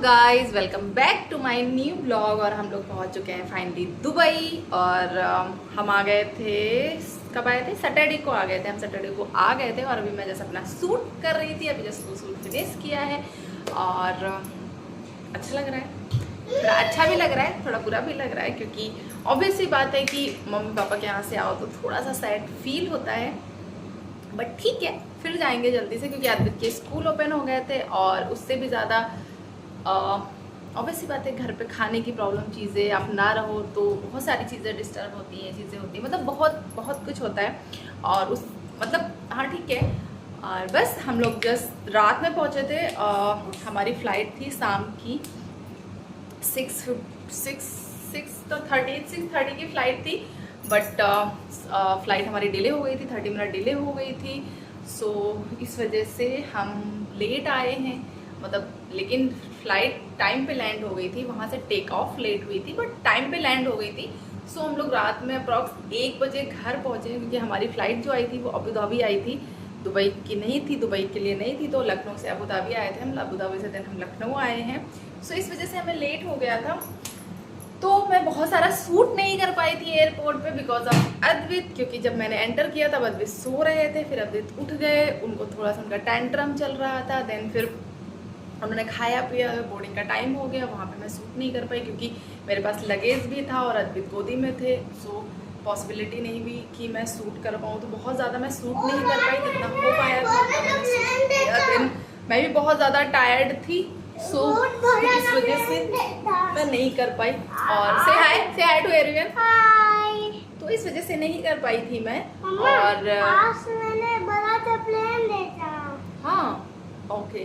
Guys welcome back to my new blog. और हम लोग पहुंच चुके हैं फाइनली दुबई। और हम आ गए थे, कब आए थे? सैटरडे को आ गए थे। हम सैटरडे को आ गए थे और अभी मैं जैसे अपना सूट कर रही थी, अभी जैसे सूट फिनिश किया है और अच्छा लग रहा है। थोड़ा अच्छा भी लग रहा है, थोड़ा बुरा भी लग रहा है, क्योंकि ऑब्वियस सी बात है कि मम्मी पापा के यहाँ से आओ तो थोड़ा सा सैड फील होता है, बट ठीक है, फिर जाएंगे जल्दी से, क्योंकि आदित्य के स्कूल ओपन हो गए थे। और उससे भी ज़्यादा ऑब्वियसली बात है, घर पे खाने की प्रॉब्लम, चीज़ें आप ना रहो तो बहुत सारी चीज़ें डिस्टर्ब होती हैं, चीज़ें होती हैं, मतलब बहुत बहुत कुछ होता है। और उस मतलब हाँ ठीक है। और बस हम लोग जस्ट रात में पहुँचे थे। हमारी फ़्लाइट थी शाम की 6:30 की फ़्लाइट थी, बट फ़्लाइट हमारी डिले हो गई थी, 30 मिनट डिले हो गई थी। सो इस वजह से हम लेट आए हैं, मतलब लेकिन फ़्लाइट टाइम पे लैंड हो गई थी, वहाँ से टेक ऑफ लेट हुई थी बट टाइम पे लैंड हो गई थी। सो हम लोग रात में अप्रॉक्स 1 बजे घर पहुँचे, क्योंकि हमारी फ़्लाइट जो आई थी वो अबू धाबी आई थी, दुबई की नहीं थी, दुबई के लिए नहीं थी। तो लखनऊ से अबू धाबी आए थे हम, अबू धाबी से देन हम लखनऊ आए हैं। सो इस वजह से हमें लेट हो गया था। तो मैं बहुत सारा सूट नहीं कर पाई थी एयरपोर्ट पे बिकॉज ऑफ अद्वित, क्योंकि जब मैंने एंटर किया तब अद्वित सो रहे थे, फिर अद्वित उठ गए, उनको थोड़ा सा उनका टैंट्रम चल रहा था। देन फिर उन्होंने खाया पिया, बोर्डिंग का टाइम हो गया, वहाँ पे मैं सूट नहीं कर पाई क्योंकि मेरे पास लगेज भी था और अद्वित गोदी में थे। सो पॉसिबिलिटी नहीं भी कि मैं सूट कर पाऊँ, तो बहुत ज़्यादा मैं सूट नहीं कर पाई, जितना हो पाया था मैंने सूट किया। देन मैं भी बहुत ज़्यादा टायर्ड थी, सो इस वजह से मैं नहीं कर पाई। और से हाय टू एवरीवन। तो इस वजह से नहीं कर पाई थी मैं। और मैंने बड़ा सा प्लेन देखा। हाँ ओके।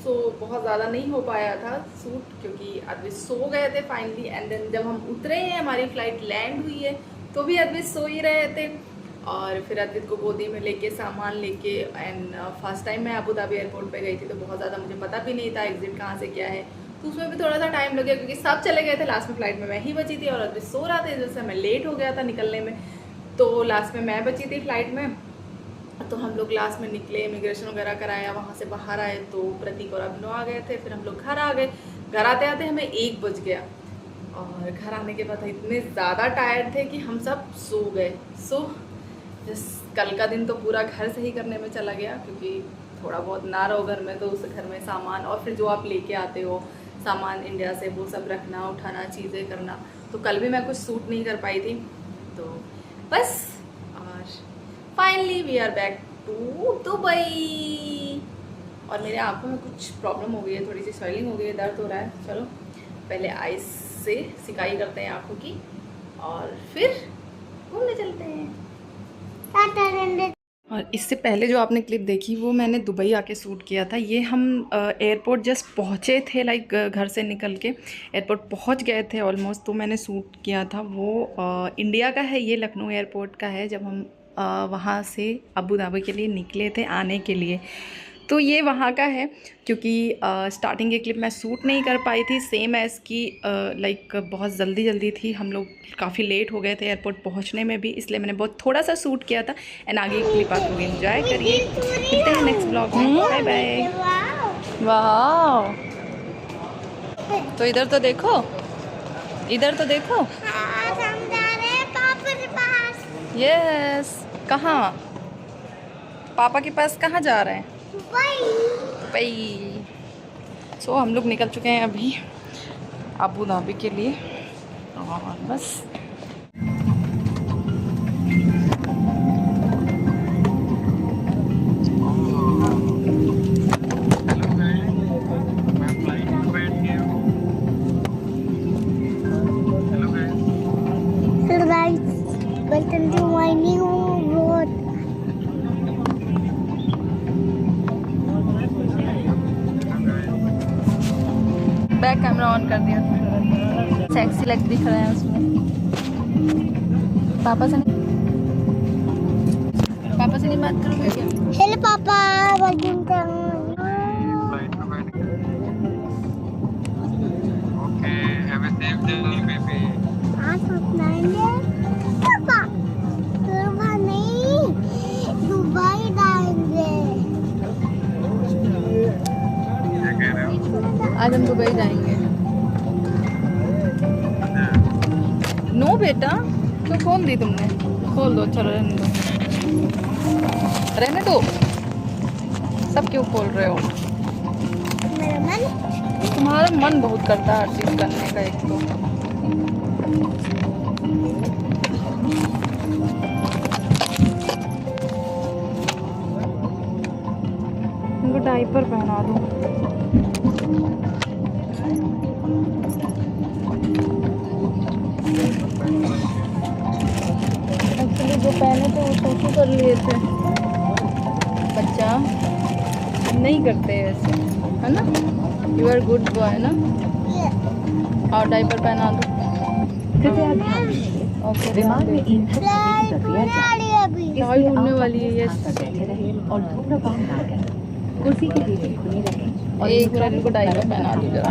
सो बहुत ज़्यादा नहीं हो पाया था सूट, क्योंकि अद्वित सो गए थे फाइनली। एंड देन जब हम उतरे हैं, हमारी फ़्लाइट लैंड हुई है, तो भी अद्वित सो ही रहे थे। और फिर अद्वित को गोदी में लेके सामान लेके, एंड फर्स्ट टाइम मैं अबू धाबी एयरपोर्ट पे गई थी, तो बहुत ज़्यादा मुझे पता भी नहीं था एग्जिट कहाँ से क्या है, तो उसमें भी थोड़ा सा टाइम लग गया, क्योंकि सब चले गए थे। लास्ट में फ़्लाइट में मैं ही बची थी और अद्वित सो रहा था, जैसे मैं लेट हो गया था निकलने में, तो लास्ट में मैं बची थी फ़्लाइट में। तो हम लोग लास्ट में निकले, इमिग्रेशन वगैरह कराया, वहाँ से बाहर आए तो प्रतीक और अभिनव आ गए थे। फिर हम लोग घर आ गए। घर आते आते हमें 1 बज गया और घर आने के बाद इतने ज़्यादा टायर्ड थे कि हम सब सो गए। सो जिस कल का दिन तो पूरा घर से ही करने में चला गया, क्योंकि थोड़ा बहुत ना रहो घर में तो उस घर में सामान, और फिर जो आप लेके आते हो सामान इंडिया से, वो सब रखना, उठाना, चीज़ें करना। तो कल भी मैं कुछ सूट नहीं कर पाई थी। तो बस, और finally we are back to Dubai. और मेरे आंखों में कुछ प्रॉब्लम हो गई है, थोड़ी सी स्वेलिंग हो गई है, दर्द हो रहा है। चलो पहले आइस से सिकाई करते हैं आंखों की और फिर घूमने चलते हैं। और इससे पहले जो आपने क्लिप देखी वो मैंने दुबई आके शूट किया था। ये हम एयरपोर्ट जस्ट पहुँचे थे, लाइक घर से निकल के एयरपोर्ट पहुँच गए थे ऑलमोस्ट, तो मैंने शूट किया था। वो इंडिया का है, ये लखनऊ एयरपोर्ट का है, जब हम वहाँ से अबू धाबी के लिए निकले थे आने के लिए। तो ये वहाँ का है, क्योंकि स्टार्टिंग की क्लिप मैं शूट नहीं कर पाई थी, सेम एज़ की लाइक बहुत जल्दी थी, हम लोग काफ़ी लेट हो गए थे एयरपोर्ट पहुँचने में भी, इसलिए मैंने बहुत थोड़ा सा शूट किया था। एंड आगे की क्लिप आप लोग एंजॉय करिए। मिलते हैं नेक्स्ट ब्लॉग में, बाय बाय। वाह, तो इधर तो देखो, इधर तो देखो। यस, कहाँ? पापा के पास कहाँ जा रहे हैं? दुबई। सो हम लोग निकल चुके हैं अभी अबू धाबी के लिए, और बस Welcome to my new road. Back camera on कर दिया, सेक्सी लग दिख रहा है उसमें। पापा से नहीं बात करोगे क्या? Hello, Papa. Welcome to. Okay, have a safe journey, baby. पापा नहीं, दुबई जाएंगे। क्या कह रहे हो? आज हम दुबई जाएंगे। नो बेटा, क्यों खोल दी तुमने? खोल दो, चलो रहने दो, रहने दो। सब क्यों खोल रहे हो? मेरा मन तुम्हारा मन बहुत करता है हर चीज करने का। एक तो इनको डायपर पहना दो। एक्चुअली जो पहने थे वो फोटो कर लिए थे। बच्चा नहीं करते ऐसे, है ना? यू आर गुड बॉय ना। और डायपर पहना दो। ओके, विमान में ईंधन भरने की प्रक्रिया जारी है। अभी चाय होने वाली है। यस, बैठे रहें और धूम्रपान ना करें। कुर्सी की पेटी खुली रखें और एक मिनट इनको डायपर पहना दो जरा।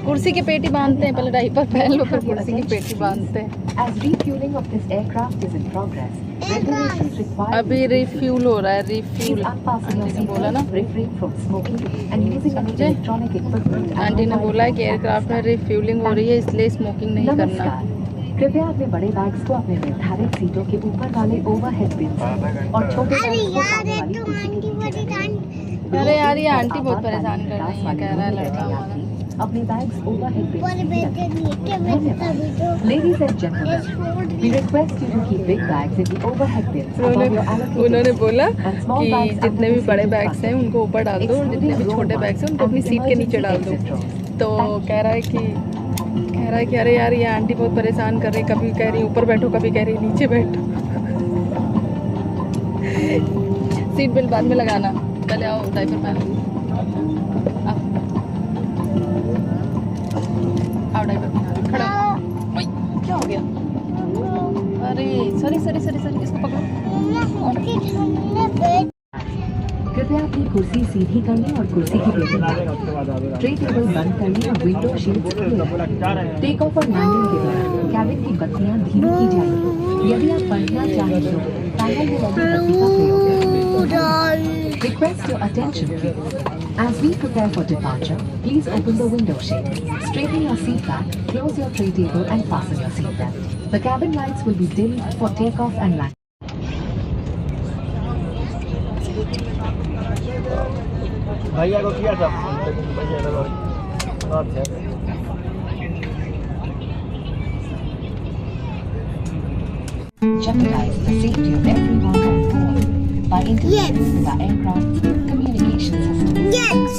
कुर्सी की पेटी बांधते हैं, पहले डायपर पहन लो फिर कुर्सी की पेटी बांधते हैं। As refueling of this aircraft is in progress, regulations require अभी रिफ्यूल हो रहा है, refuel. please unfasten your aunty ने बोला ना, seatbelt, refrain from smoking and using any समझे? electronic equipment and आंटी ने mobile बोला है कि phones एयरक्राफ्ट में रिफ्यूलिंग हो रही है, इसलिए स्मोकिंग नहीं करना। नमस्कार, कृपया अपने बड़े बैग्स को अपने निर्धारित सीटों के ऊपर वाले ओवरहेड बिन और छोटे अरे बैग्स को यार, सामने एक वाली तो कुर्सी आंटी के बड़ी नीचे डांट अरे यार, ये आंटी बहुत आपातकालीन परेशान कर रही है, वाली कह रहा है रूम में लड़का रहने हमारा। यात्री अपने बैग्स ओवरहेड बिन पर में बेटे रखें। नीचे में तभी तो Ladies and gentlemen, ये छोड़ we request you to keep big bags in the overhead bins above your allocated उन्होंने seats बोला and small कि bags under जितने the भी बड़े seating बैग्स हैं bucket, उनको ऊपर डाल दो और जितने भी excluding छोटे row बैग्स हैं one उनको अपनी and सीट के नीचे emergency डाल दो। exit rows. तो कह रहा है कि अरे यार, ये आंटी बहुत परेशान कर रही है, कभी कह रही ऊपर बैठो, कभी कह रही नीचे बैठो। सीट बेल्ट बाद में लगाना, पहले आओ डायपर पहनो। आओ डायपर पहनो, खड़ा हो। ओए, क्या हो गया? अरे सॉरी, इसको पकड़ो। कृपया अपनी कुर्सी सीधी कर लें और कुर्सी की पेटी ट्रे टेबल बंद कर लें और विंडो शील्ड्स खुले रखें। टेक ऑफ और लैंडिंग के दौरान कैबिन की बत्तियां धीमी की जाएंगी। यदि आप पढ़ना चाहें तो पैनल में लगी बत्ती का प्रयोग करें। Request your attention please. As we prepare for departure, please open the window shade. Straighten your seat back, close your tray table and fasten your seat belt. The cabin lights will be dimmed for takeoff and landing. भैया को किया था भैया को Jeopardize the safety of everyone on board by interfering with our aircraft's communication system. Yes.